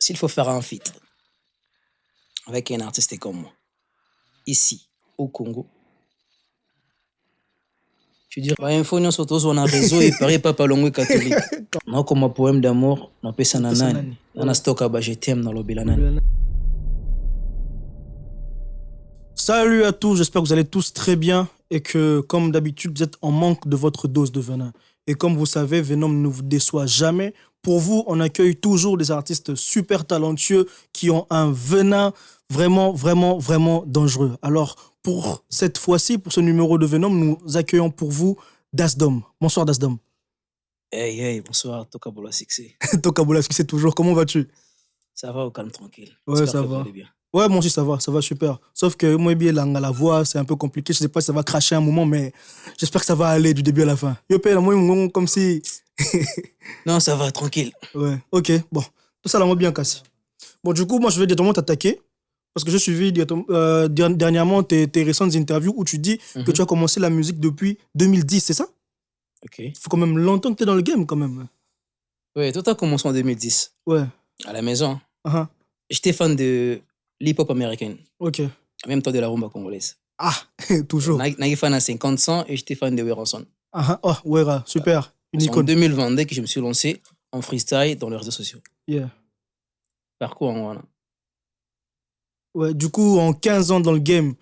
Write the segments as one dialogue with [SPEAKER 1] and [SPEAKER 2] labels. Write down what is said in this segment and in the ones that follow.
[SPEAKER 1] s'il faut faire un feat avec un artiste comme moi, ici, au Congo, je veux dire, il faut nous on a réseau et pareil, papa longue catholique. Non, comme un poème d'amour, on appelle ça nanani. On a stocké à je t'aime dans le bilanani.
[SPEAKER 2] Salut à tous, j'espère que vous allez tous très bien et que, comme d'habitude, vous êtes en manque de votre dose de venin. Et comme vous savez, Venom ne vous déçoit jamais. Pour vous, on accueille toujours des artistes super talentueux qui ont un venin vraiment dangereux. Alors, pour cette fois-ci, pour ce numéro de Venom, nous accueillons pour vous Dasdom. Bonsoir Dasdom.
[SPEAKER 1] Hey, bonsoir, Toka Bola Sixé.
[SPEAKER 2] Toka Bola Sixé toujours, comment vas-tu?
[SPEAKER 1] Ça va au calme tranquille.
[SPEAKER 2] Ouais, ça va. Ouais, moi aussi, ça va super. Sauf que moi, bien, la voix, c'est un peu compliqué. Je sais pas si ça va cracher un moment, mais j'espère que ça va aller du début à la fin. Yo, moi, comme si.
[SPEAKER 1] Non, ça va, tranquille.
[SPEAKER 2] Ouais, ok, bon. Tout ça, là, moi, bien cassé. Bon, du coup, moi, je vais directement t'attaquer. Parce que j'ai suivi dernièrement tes récentes interviews où tu dis que tu as commencé la musique depuis 2010, c'est ça?
[SPEAKER 1] Ok.
[SPEAKER 2] Il faut quand même longtemps que tu es dans le game, quand même.
[SPEAKER 1] Ouais, tout a commencé en 2010.
[SPEAKER 2] Ouais.
[SPEAKER 1] À la maison.
[SPEAKER 2] Uh-huh.
[SPEAKER 1] J'étais fan de l'hip-hop américaine.
[SPEAKER 2] Ok.
[SPEAKER 1] En même temps de la rumba congolaise.
[SPEAKER 2] Ah, toujours.
[SPEAKER 1] J'étais fan à 50 Cent et j'étais fan de Weranson.
[SPEAKER 2] Oh, Wera, super.
[SPEAKER 1] C'est en 2022 que je me suis lancé en freestyle dans les réseaux sociaux.
[SPEAKER 2] Yeah.
[SPEAKER 1] Parcours en voilà.
[SPEAKER 2] Ouais, du coup, en 15 ans dans le game,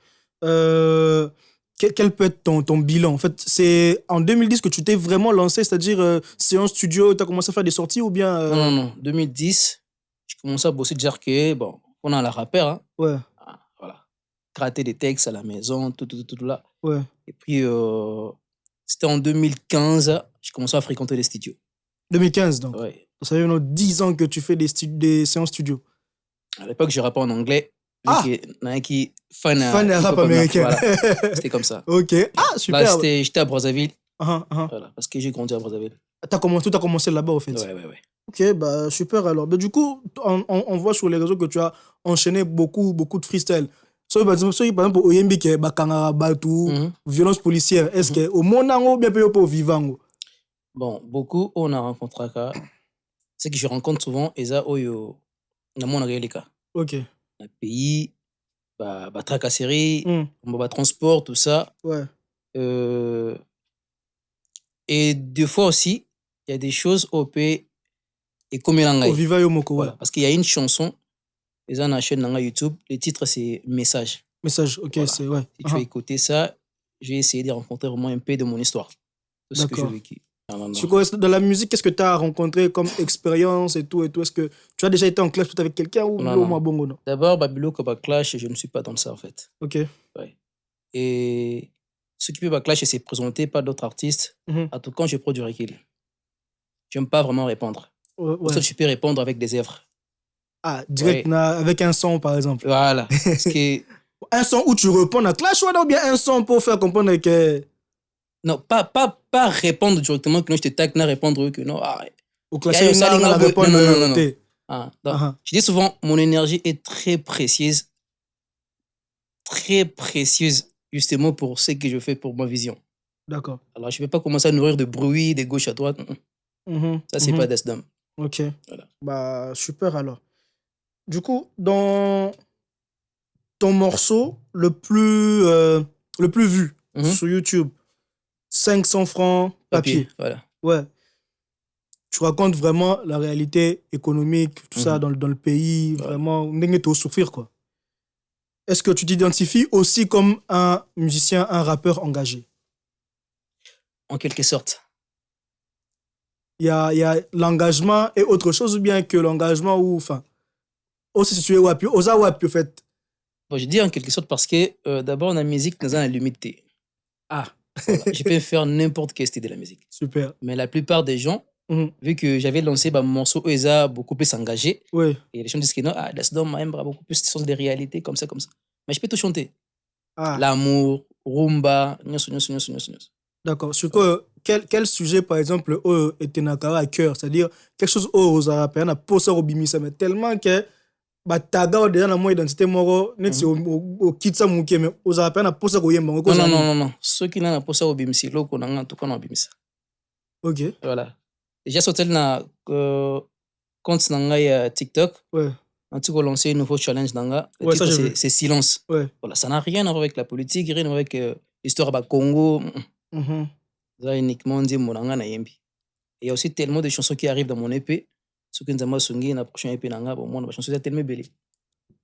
[SPEAKER 2] quel peut être ton bilan? En fait, c'est en 2010 que tu t'es vraiment lancé, c'est-à-dire séance studio, tu as commencé à faire des sorties ou bien...
[SPEAKER 1] Non. 2010, j'ai commencé à bosser déjà que, bon, on a la rappeur, hein.
[SPEAKER 2] Ouais.
[SPEAKER 1] Voilà. Gratter des textes à la maison, tout là.
[SPEAKER 2] Ouais.
[SPEAKER 1] Et puis, c'était en 2015, j'ai commencé à fréquenter les studios.
[SPEAKER 2] 2015, donc.
[SPEAKER 1] Ouais.
[SPEAKER 2] Ça fait 10 ans que tu fais des séances studio.
[SPEAKER 1] À l'époque, je rappais en anglais.
[SPEAKER 2] Ah!
[SPEAKER 1] Nike fan
[SPEAKER 2] de rap américain.
[SPEAKER 1] Voilà. C'était comme ça.
[SPEAKER 2] Ok. Ah, super.
[SPEAKER 1] Là, j'étais à Brazzaville.
[SPEAKER 2] Uh-huh.
[SPEAKER 1] Voilà, parce que j'ai grandi à Brazzaville.
[SPEAKER 2] Tout a commencé là-bas, au fait.
[SPEAKER 1] Ouais.
[SPEAKER 2] Ok, bah super alors. Mais du coup, on voit sur les réseaux que tu as enchaîné beaucoup de freestyle. Par exemple, au Yembi, qui est Bakanga, Batu, violence policière, est-ce que au monde ou bien au vivant?
[SPEAKER 1] Bon, beaucoup, on a rencontré ça. C'est que je rencontre souvent, Eza Oyo, dans mon réalité.
[SPEAKER 2] Ok.
[SPEAKER 1] Un pays, tracasserie, transport, tout ça.
[SPEAKER 2] Ouais.
[SPEAKER 1] Et des fois aussi, il y a des choses au pays et comme il
[SPEAKER 2] au Viva Yomoko,
[SPEAKER 1] voilà, parce qu'il y a une chanson, ils ont une chaîne sur YouTube, le titre c'est Message.
[SPEAKER 2] Message, ok,
[SPEAKER 1] voilà.
[SPEAKER 2] c'est ouais.
[SPEAKER 1] Si tu as écouté ça, j'ai essayé de rencontrer vraiment un peu de mon histoire, de ce que j'ai vécu.
[SPEAKER 2] Dans la musique, qu'est-ce que tu as rencontré comme expérience et tout? Est-ce que tu as déjà été en clash avec quelqu'un ou
[SPEAKER 1] non.
[SPEAKER 2] Bongo, non?
[SPEAKER 1] D'abord, Babilo Clash, je ne suis pas dans ça en fait.
[SPEAKER 2] Ok.
[SPEAKER 1] Ouais. Et ce qui peut Clash, c'est présenté par d'autres artistes. En tout cas, je prends du recul. J'aime pas vraiment répondre. Pour ça, tu peux répondre avec des œuvres.
[SPEAKER 2] Ah, direct, avec un son par exemple.
[SPEAKER 1] Voilà. Parce que...
[SPEAKER 2] un son où tu réponds à Clash ou bien un son pour faire comprendre que...
[SPEAKER 1] Non, pas répondre directement que non, je te tag, non, répondre que non.
[SPEAKER 2] Au Clash, non, répondre.
[SPEAKER 1] Non. Je dis souvent, mon énergie est très précieuse, justement pour ce que je fais pour ma vision.
[SPEAKER 2] D'accord.
[SPEAKER 1] Alors, je ne vais pas commencer à nourrir de bruit de gauche à droite. Ça, c'est pas Dasdom.
[SPEAKER 2] Ok. Voilà. Bah, super alors. Du coup, dans ton morceau le plus vu sur YouTube, 500 francs papier.
[SPEAKER 1] Voilà.
[SPEAKER 2] Ouais. Tu racontes vraiment la réalité économique, tout ça dans le pays, vraiment, on est souffrir quoi. Est-ce que tu t'identifies aussi comme un musicien, un rappeur engagé?
[SPEAKER 1] En quelque sorte.
[SPEAKER 2] Il y a l'engagement et autre chose ou bien que l'engagement ou enfin aussi si tu es wapi, osa wapi en fait.
[SPEAKER 1] Bon, je dis en quelque sorte parce que d'abord la musique nous a une limite.
[SPEAKER 2] Ah.
[SPEAKER 1] Voilà. Je peux faire n'importe quel style de la musique.
[SPEAKER 2] Super.
[SPEAKER 1] Mais la plupart des gens, vu que j'avais lancé mon morceau, ils ont beaucoup plus engagé.
[SPEAKER 2] Oui.
[SPEAKER 1] Et les gens disent que non, Dasdom m'a beaucoup plus de sens de réalité, comme ça. Mais je peux tout chanter. L'amour, rumba,
[SPEAKER 2] D'accord. Sur quel sujet, par exemple, était à cœur? C'est-à-dire, quelque chose aux Européens a posé au bimisa, mais tellement que taga déjà dans mon identité moro net au kitsa muke mais aux Européens a posé au yemba.
[SPEAKER 1] Non. Ceux qui n'ont pas posé au bimisa, loko n'ont tout qu'on bimisa.
[SPEAKER 2] Ok.
[SPEAKER 1] Voilà. Déjà sauté na compte nanga TikTok.
[SPEAKER 2] Ouais.
[SPEAKER 1] En tout cas, lancer un nouveau challenge nanga.
[SPEAKER 2] Ouais, ça,
[SPEAKER 1] c'est silence.
[SPEAKER 2] Ouais.
[SPEAKER 1] Voilà, ça n'a rien à voir avec la politique, rien à voir avec l'histoire du Congo. Ça uniquement dit monanga na yembi. Il y a aussi tellement de chansons qui arrivent dans mon EP. Ce que nous avons sonné la prochaine EP nanga, bon, moi, la chanson est tellement belle.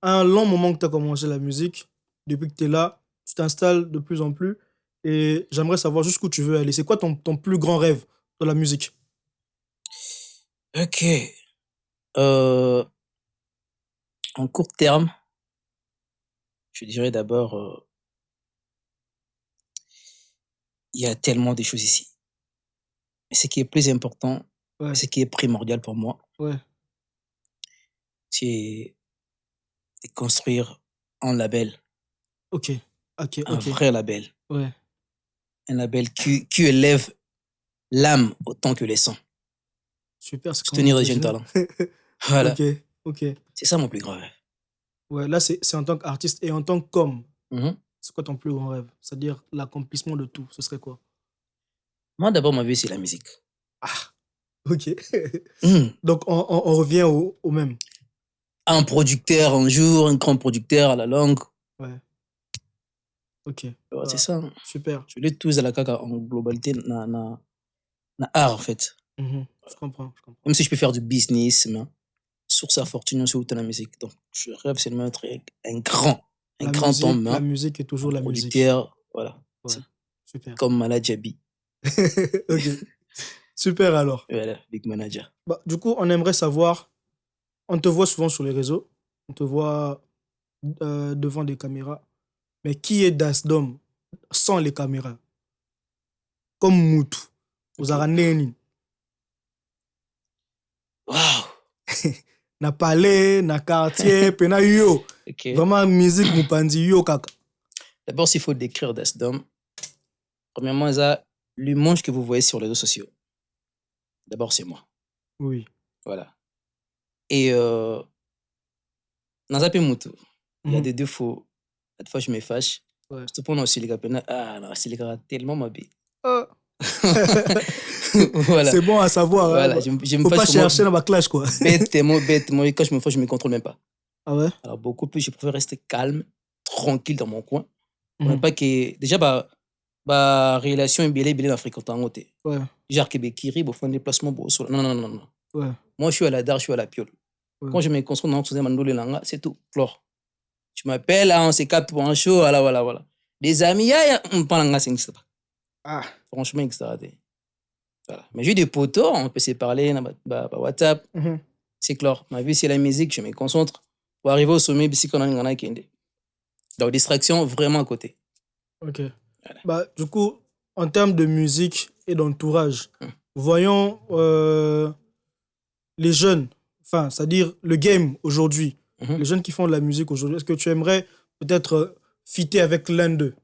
[SPEAKER 2] Un long moment que tu as commencé la musique, depuis que tu es là, tu t'installes de plus en plus. Et j'aimerais savoir jusqu'où tu veux aller. C'est quoi ton plus grand rêve dans la musique?
[SPEAKER 1] Ok. En court terme, je dirais d'abord, il y a tellement de choses ici. Mais ce qui est plus important,
[SPEAKER 2] Ouais.
[SPEAKER 1] ce qui est primordial pour moi,
[SPEAKER 2] Ouais.
[SPEAKER 1] c'est de construire un label.
[SPEAKER 2] Ok.
[SPEAKER 1] Un vrai label.
[SPEAKER 2] Ouais.
[SPEAKER 1] Un label qui élève l'âme autant que les sons.
[SPEAKER 2] Super.
[SPEAKER 1] Soutenir les jeunes talents. Voilà.
[SPEAKER 2] Ok.
[SPEAKER 1] C'est ça mon plus grand rêve.
[SPEAKER 2] Ouais, là, c'est en tant qu'artiste et en tant qu'homme.
[SPEAKER 1] Mhm.
[SPEAKER 2] C'est quoi ton plus grand rêve? C'est-à-dire l'accomplissement de tout. Ce serait quoi?
[SPEAKER 1] Moi, d'abord, ma vie, c'est la musique.
[SPEAKER 2] Ah, ok. Donc, on revient au même.
[SPEAKER 1] Un producteur un jour, un grand producteur à la longue.
[SPEAKER 2] Ouais. Ok.
[SPEAKER 1] Ouais, c'est ça.
[SPEAKER 2] Super.
[SPEAKER 1] Je l'ai tous à la caca en globalité, na art, en fait.
[SPEAKER 2] Je comprends.
[SPEAKER 1] Même si je peux faire du business, mais sur sa fortune, c'est autant la musique. Donc, je rêve seulement d'être un grand homme.
[SPEAKER 2] La musique est toujours la musique.
[SPEAKER 1] Producteur, voilà.
[SPEAKER 2] Ouais. Super.
[SPEAKER 1] Comme Maladjabi.
[SPEAKER 2] Ok. Super alors.
[SPEAKER 1] Voilà, big manager.
[SPEAKER 2] Bah, du coup, on aimerait savoir, on te voit souvent sur les réseaux, on te voit devant des caméras, mais qui est Dasdom sans les caméras? Comme Moutou. Vous avez neni.
[SPEAKER 1] Waouh!
[SPEAKER 2] Na palais, na quartier, pena yo.
[SPEAKER 1] Okay.
[SPEAKER 2] Vraiment, musique, moupandi yo kaka.
[SPEAKER 1] D'abord, s'il faut décrire Dasdom, premièrement, ça, l'image que vous voyez sur les réseaux sociaux. D'abord, c'est moi.
[SPEAKER 2] Oui.
[SPEAKER 1] Voilà. Et dans un peu Moutou, il y a des défauts. Des fois, je me fâche.
[SPEAKER 2] Ouais.
[SPEAKER 1] Je te prends aussi les gars, non, c'est les gars tellement ma bille.
[SPEAKER 2] Voilà. C'est bon à savoir.
[SPEAKER 1] Voilà,
[SPEAKER 2] hein.
[SPEAKER 1] je me
[SPEAKER 2] Faut
[SPEAKER 1] fâche
[SPEAKER 2] pas chercher dans ma clash, quoi.
[SPEAKER 1] Bêtement. Et quand je me fâche, je me contrôle même pas.
[SPEAKER 2] Ah ouais?
[SPEAKER 1] Alors, beaucoup plus, je préfère rester calme, tranquille dans mon coin. Pas que, déjà, relation est bien dans fréquentant en côté.
[SPEAKER 2] Ouais.
[SPEAKER 1] Genre, Kébékiri, bon, faire un déplacement, bon, non.
[SPEAKER 2] Ouais.
[SPEAKER 1] Moi, je suis à la dard, je suis à la piole. Ouais. Quand je me construis dans le Mandolé Langa, c'est tout. Flore. Tu m'appelles, on se capte pour un show, voilà. Des amis, on parle en 5 ça.
[SPEAKER 2] Ah.
[SPEAKER 1] Franchement, etc. Voilà. Mais j'ai des potos, on peut se parler, WhatsApp. C'est clair. Ma vie, c'est la musique, je me concentre. Pour arriver au sommet, si on a un kende. Donc, distraction, vraiment à côté.
[SPEAKER 2] Ok. Voilà. Bah, du coup, en termes de musique et d'entourage, voyons les jeunes, enfin, c'est-à-dire le game aujourd'hui, les jeunes qui font de la musique aujourd'hui, est-ce que tu aimerais peut-être fitter avec l'un d'eux?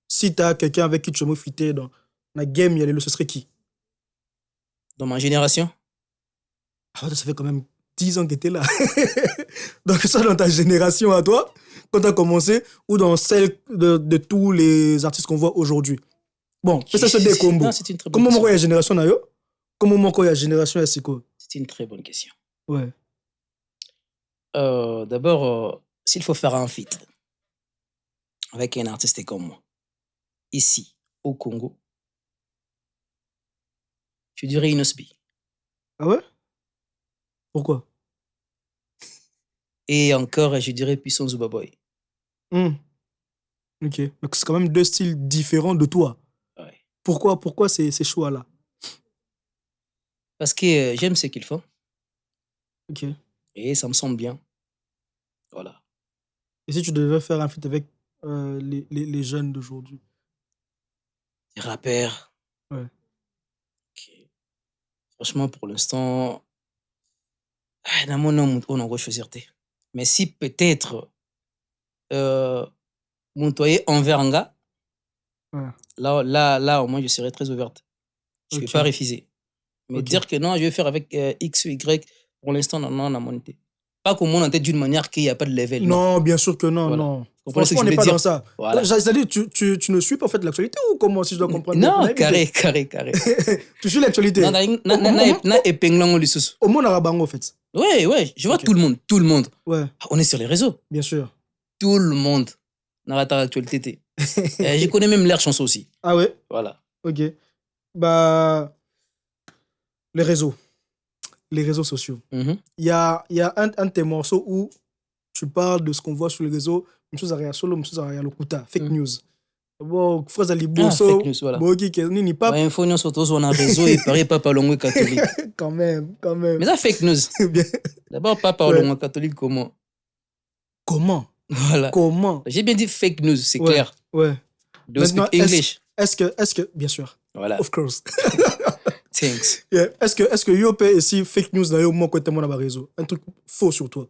[SPEAKER 2] Si tu as quelqu'un avec qui tu aimerais fitter dans la game, ce serait qui?
[SPEAKER 1] Dans ma génération?
[SPEAKER 2] Ah, ça fait quand même 10 ans que tu es là. Donc, ça, dans ta génération à toi, quand tu as commencé, ou dans celle de tous les artistes qu'on voit aujourd'hui? Bon, ça, c'est des combos.
[SPEAKER 1] Non, c'est une très bonne question.
[SPEAKER 2] Comment il y a génération na yo? Comment il y a génération à Siko?
[SPEAKER 1] C'est une très bonne question.
[SPEAKER 2] Ouais.
[SPEAKER 1] D'abord, s'il faut faire un feat avec un artiste comme moi, ici, au Congo, je dirais Inosbi.
[SPEAKER 2] Ah ouais? Pourquoi?
[SPEAKER 1] Et encore, je dirais Puissant Zubaboy.
[SPEAKER 2] Ok. Donc, c'est quand même deux styles différents de toi.
[SPEAKER 1] Ouais.
[SPEAKER 2] Pourquoi ces choix-là?
[SPEAKER 1] Parce que j'aime ce qu'ils font.
[SPEAKER 2] Ok.
[SPEAKER 1] Et ça me semble bien. Voilà.
[SPEAKER 2] Et si tu devais faire un feat avec les jeunes d'aujourd'hui?
[SPEAKER 1] Les rappeurs.
[SPEAKER 2] Ouais.
[SPEAKER 1] Okay. Franchement, pour l'instant, dans mon nom, on va choisir. Mais si peut-être montoyer envers un gars, là, au moins, je serais très ouverte. Je ne vais pas refuser. Mais dire que non, je vais faire avec X ou Y, pour l'instant, non, on a monté. Pas qu'on monte en tête d'une manière qu'il n'y a pas de level.
[SPEAKER 2] Non, bien sûr que non,
[SPEAKER 1] voilà.
[SPEAKER 2] non.
[SPEAKER 1] Comprenez ce que
[SPEAKER 2] Franchement, on
[SPEAKER 1] je
[SPEAKER 2] n'est
[SPEAKER 1] voulais
[SPEAKER 2] pas
[SPEAKER 1] dire?
[SPEAKER 2] dans ça.
[SPEAKER 1] Voilà.
[SPEAKER 2] C'est-à-dire, tu ne suis pas en fait l'actualité ou comment, si je dois comprendre?
[SPEAKER 1] Non, carré.
[SPEAKER 2] Tu suis l'actualité.
[SPEAKER 1] Na épinglant le sous.
[SPEAKER 2] Au monde arabe, en fait.
[SPEAKER 1] Ouais, je vois
[SPEAKER 2] Ok.
[SPEAKER 1] tout le monde.
[SPEAKER 2] Ouais,
[SPEAKER 1] On est sur les réseaux.
[SPEAKER 2] bien sûr.
[SPEAKER 1] Tout le monde n'a pas l'actualité. Je connais même l'air chanson aussi.
[SPEAKER 2] Ah ouais?
[SPEAKER 1] Voilà.
[SPEAKER 2] Ok. Bah, les réseaux sociaux.
[SPEAKER 1] Mhm.
[SPEAKER 2] Il y a un de tes morceaux où tu parles de ce qu'on voit sur les réseaux, une chose à rien solo, une chose à rien lokuta, fake news. Bon, phrase à
[SPEAKER 1] Ah,
[SPEAKER 2] liboso,
[SPEAKER 1] fake news, voilà.
[SPEAKER 2] boki ni pas.
[SPEAKER 1] Ouais, info surtout sur un réseau et pareil papa longue catholique.
[SPEAKER 2] Quand même.
[SPEAKER 1] Mais ça fake news.
[SPEAKER 2] Bien.
[SPEAKER 1] D'abord papa
[SPEAKER 2] Ouais.
[SPEAKER 1] longue catholique comment?
[SPEAKER 2] Voilà. Comment?
[SPEAKER 1] J'ai bien dit fake news, c'est
[SPEAKER 2] Ouais.
[SPEAKER 1] clair.
[SPEAKER 2] Ouais.
[SPEAKER 1] Do speak English.
[SPEAKER 2] Est-ce que bien sûr.
[SPEAKER 1] Voilà.
[SPEAKER 2] Of course.
[SPEAKER 1] Thanks.
[SPEAKER 2] Yeah. Est-ce que yo peut ici fake news d'ailleurs moi quand mon réseau, un truc faux sur toi.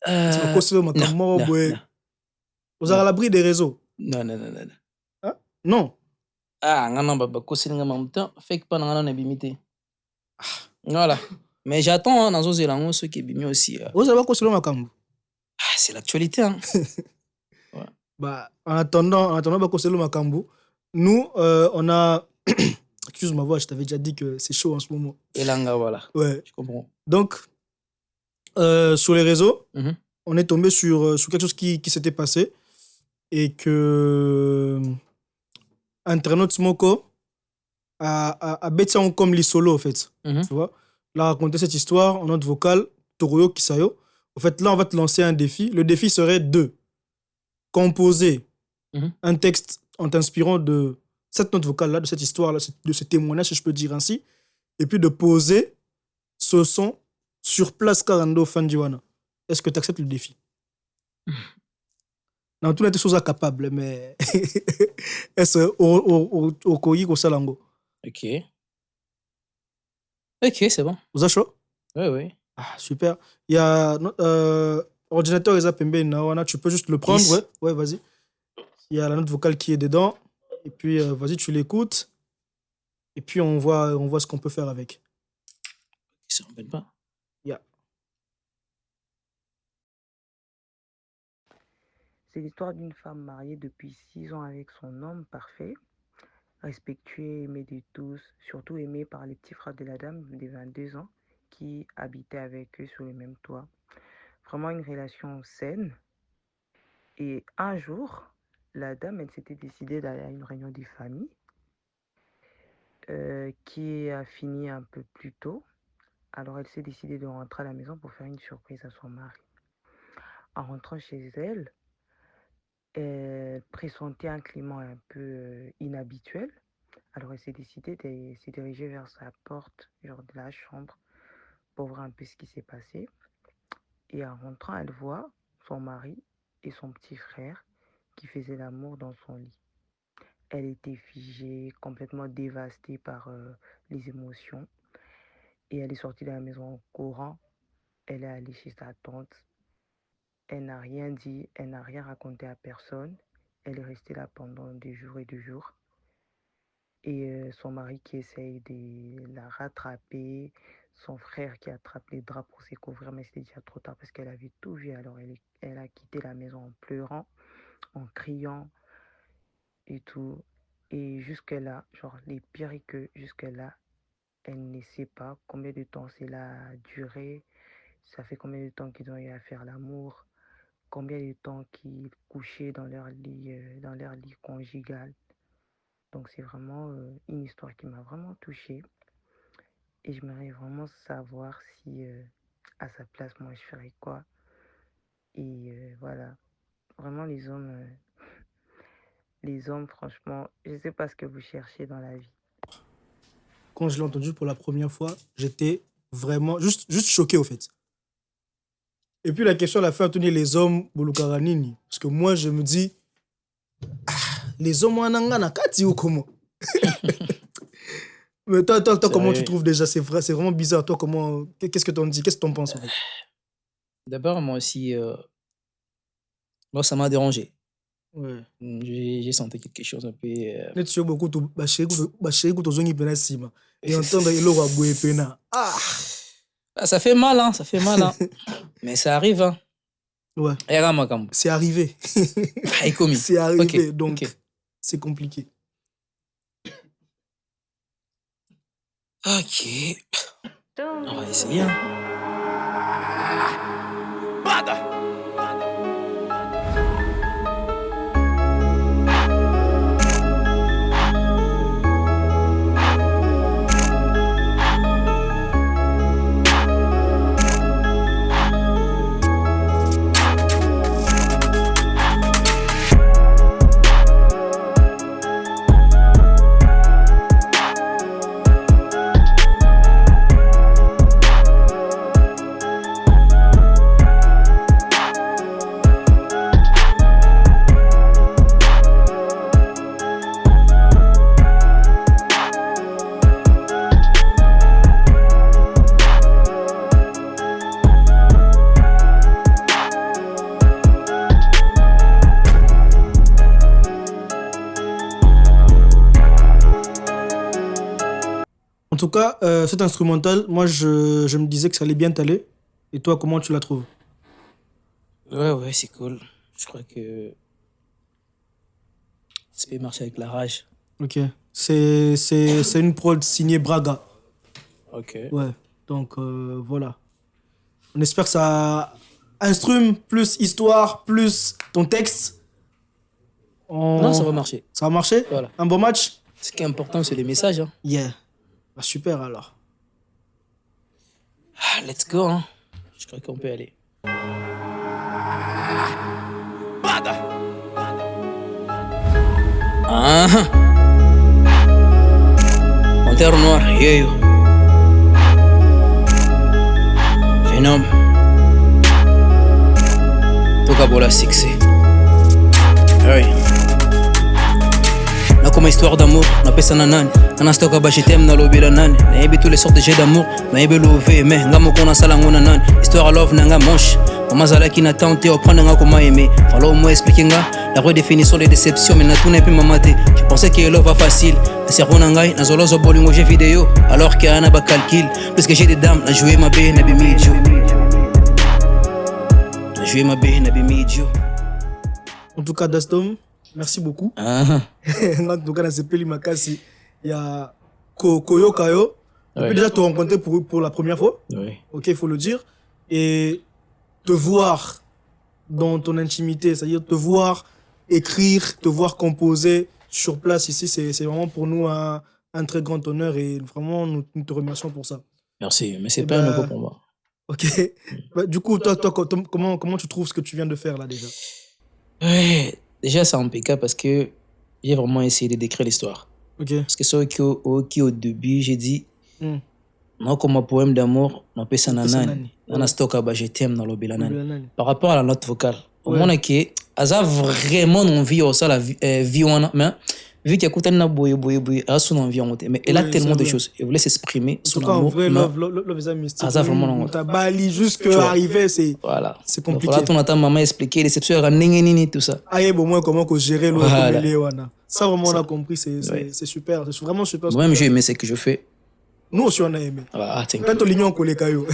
[SPEAKER 1] Non.
[SPEAKER 2] Vous avez à l'abri des réseaux.
[SPEAKER 1] Non.
[SPEAKER 2] Hein? Non.
[SPEAKER 1] Ah, ngana baba kosinga mamta fake pas ngana na bimité. Voilà. Mais j'attends hein, dans un zélango ceux qui bimi aussi.
[SPEAKER 2] Vous avez quoi selon Makambu?
[SPEAKER 1] Ah, c'est l'actualité hein.
[SPEAKER 2] Ouais. Bah en attendant bah selon Makambu, nous on a excuse ma voix, je t'avais déjà dit que c'est chaud en ce moment.
[SPEAKER 1] Et là voilà.
[SPEAKER 2] Ouais.
[SPEAKER 1] Je comprends.
[SPEAKER 2] Donc sur les réseaux,
[SPEAKER 1] on
[SPEAKER 2] est tombé sur quelque chose qui s'était passé et que internaute Smoko a bêté comme les solos en fait. Tu vois, là raconter cette histoire en note vocale Toruyo Kisayo. En fait là on va te lancer un défi. Le défi serait de composer un texte en t'inspirant de cette note vocale là, de cette histoire là, de ce témoignage si je peux dire ainsi, et puis de poser ce son sur place Karando Fandiwana. Est-ce que tu acceptes le défi? Non, tout n'est chose capable, mais est-ce au Koyi au Salango?
[SPEAKER 1] Ok, c'est bon.
[SPEAKER 2] Vous êtes chaud?
[SPEAKER 1] Oui.
[SPEAKER 2] Ah, super. Il y a ordinateur et Zapembe, tu peux juste le prendre. Ouais, vas-y. Il y a la note vocale qui est dedans. Et puis, vas-y, tu l'écoutes. Et puis, on voit ce qu'on peut faire avec.
[SPEAKER 1] Ça ne pas.
[SPEAKER 2] Yeah.
[SPEAKER 3] C'est l'histoire d'une femme mariée depuis 6 ans avec son homme parfait, respectué, aimé de tous, surtout aimé par les petits frères de la dame de 22 ans qui habitaient avec eux sur le même toit. Vraiment une relation saine. Et un jour, la dame, elle s'était décidée d'aller à une réunion des familles qui a fini un peu plus tôt. Alors elle s'est décidée de rentrer à la maison pour faire une surprise à son mari. En rentrant chez elle, elle pressentait un climat un peu inhabituel. Alors elle s'est décidée de se diriger vers sa porte, genre de la chambre, pour voir un peu ce qui s'est passé. Et en rentrant, elle voit son mari et son petit frère qui faisaient l'amour dans son lit. Elle était figée, complètement dévastée par les émotions. Et elle est sortie de la maison en courant. Elle est allée chez sa tante. Elle n'a rien dit, elle n'a rien raconté à personne. Elle est restée là pendant des jours et des jours. Et son mari qui essaye de la rattraper, son frère qui attrape les draps pour se couvrir, mais c'était déjà trop tard parce qu'elle avait tout vu. Alors elle a quitté la maison en pleurant, en criant et tout. Et jusque-là, genre les pires que jusque-là, elle ne sait pas combien de temps cela a duré, ça fait combien de temps qu'ils ont eu à faire l'amour, combien de temps qu'ils couchaient dans leur lit conjugal. Donc c'est vraiment une histoire qui m'a vraiment touchée. Et j'aimerais vraiment savoir si à sa place, moi, je ferais quoi. Et voilà. Vraiment, les hommes, franchement, je ne sais pas ce que vous cherchez dans la vie.
[SPEAKER 2] Quand je l'ai entendu pour la première fois, j'étais vraiment juste choqué, au fait. Et puis la question à la fin, tenir les hommes, Bolukaranini. Parce que moi, je me dis, les hommes, ou comment? Mais toi comment tu trouves déjà? C'est vraiment bizarre. Toi, comment, qu'est-ce que t'en dis? Qu'est-ce que t'en penses, en fait?
[SPEAKER 1] D'abord, moi aussi, moi, ça m'a dérangé.
[SPEAKER 2] Ouais.
[SPEAKER 1] J'ai senti quelque chose un peu.
[SPEAKER 2] Net sur beaucoup de et entendre le pena.
[SPEAKER 1] Ça fait mal, hein. Mais ça arrive, hein.
[SPEAKER 2] Ouais.
[SPEAKER 1] Ayaka makambo.
[SPEAKER 2] C'est arrivé.
[SPEAKER 1] Ekomi.
[SPEAKER 2] C'est arrivé,
[SPEAKER 1] Ok,
[SPEAKER 2] donc
[SPEAKER 1] ok.
[SPEAKER 2] c'est compliqué.
[SPEAKER 1] Ok. On va essayer. Hein.
[SPEAKER 2] En tout cas, cet instrumental, moi, je me disais que ça allait bien t'aller. Et toi, comment tu la trouves?
[SPEAKER 1] Ouais, c'est cool. Je crois que ça peut marcher avec la rage.
[SPEAKER 2] Ok. C'est une prod signée Braga.
[SPEAKER 1] Ok.
[SPEAKER 2] Ouais. Donc, voilà. On espère que ça instrume, plus histoire, plus ton texte.
[SPEAKER 1] Non, ça va marcher.
[SPEAKER 2] Ça va marcher?
[SPEAKER 1] Voilà.
[SPEAKER 2] Un bon match?
[SPEAKER 1] Ce qui est important, c'est les messages. Hein.
[SPEAKER 2] Yeah. Bah, super alors.
[SPEAKER 1] Ah, let's go. Hein. Je crois qu'on peut aller. Ah. Panthère noire, yo. Venom. Toka bola 6. Hey. Nakoma histoire d'amour, napesa na nani Nana stoka ba je t'aime na lobby la nani Nayebi tous les sortes de jets d'amour Nayebi love mais nga moko na sala ngona nani Histoire love na nga manche Mama zalaki na tente reprendre nga koma aimer Fallait au moins expliquer nga La redéfinition des déceptions mais na tout n'est plus mamaté Je pensais que love va facile Le cerveau na ngai na zolo zo bolingo jeu vidéo Alors qu'il y a un ba calcul Parce que j'ai des dames na jouer ma bé na bimidjo Na jouer ma bé na bimidjo
[SPEAKER 2] En tout cas, Dastom, merci beaucoup.
[SPEAKER 1] Ah.
[SPEAKER 2] En tout cas, dans ce pays Makasi, il y a Koyo Kayo. On peut déjà te rencontrer pour la première fois.
[SPEAKER 1] Oui.
[SPEAKER 2] Ok, il faut le dire. Et te voir dans ton intimité, c'est-à-dire te voir écrire, te voir composer sur place ici, c'est vraiment pour nous un très grand honneur et vraiment nous te remercions pour ça.
[SPEAKER 1] Merci, mais c'est pas nouveau pour moi.
[SPEAKER 2] Ok. Bah, du coup, toi, comment tu trouves ce que tu viens de faire là déjà?
[SPEAKER 1] Ouais, déjà c'est impeccable parce que j'ai vraiment essayé de décrire l'histoire.
[SPEAKER 2] Ok.
[SPEAKER 1] Parce que c'est qui au début, j'ai dit, non comme un poème d'amour, on peut s'en anani. On a stocké à je t'aime dans l'obé lanani. Par rapport à la note vocale, au moins que Aza vraiment envie au ça la vie mais vu qu'il y a côté na boye a son envie en monter mais elle a tellement de choses elle voulait s'exprimer son amour.
[SPEAKER 2] En vrai love is a mystique.
[SPEAKER 1] Aza vraiment
[SPEAKER 2] on t'a bali jusque arriver c'est
[SPEAKER 1] voilà.
[SPEAKER 2] C'est compliqué.
[SPEAKER 1] Voilà, tout notre maman expliquer les déceptions nini tout ça.
[SPEAKER 2] Aïe bon moi comment que gérer l'eau comme les wana. Ça vraiment on a compris c'est super, c'est vraiment super.
[SPEAKER 1] Moi-même j'ai aimé ce que je fais.
[SPEAKER 2] Nous aussi on a aimé.
[SPEAKER 1] Ah,
[SPEAKER 2] quand on l'ignon collé caillou.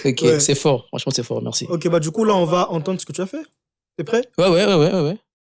[SPEAKER 1] Ok, c'est fort, franchement c'est fort, merci.
[SPEAKER 2] Ok, bah du coup là on va entendre ce que tu as fait. T'es prêt?
[SPEAKER 1] Ouais.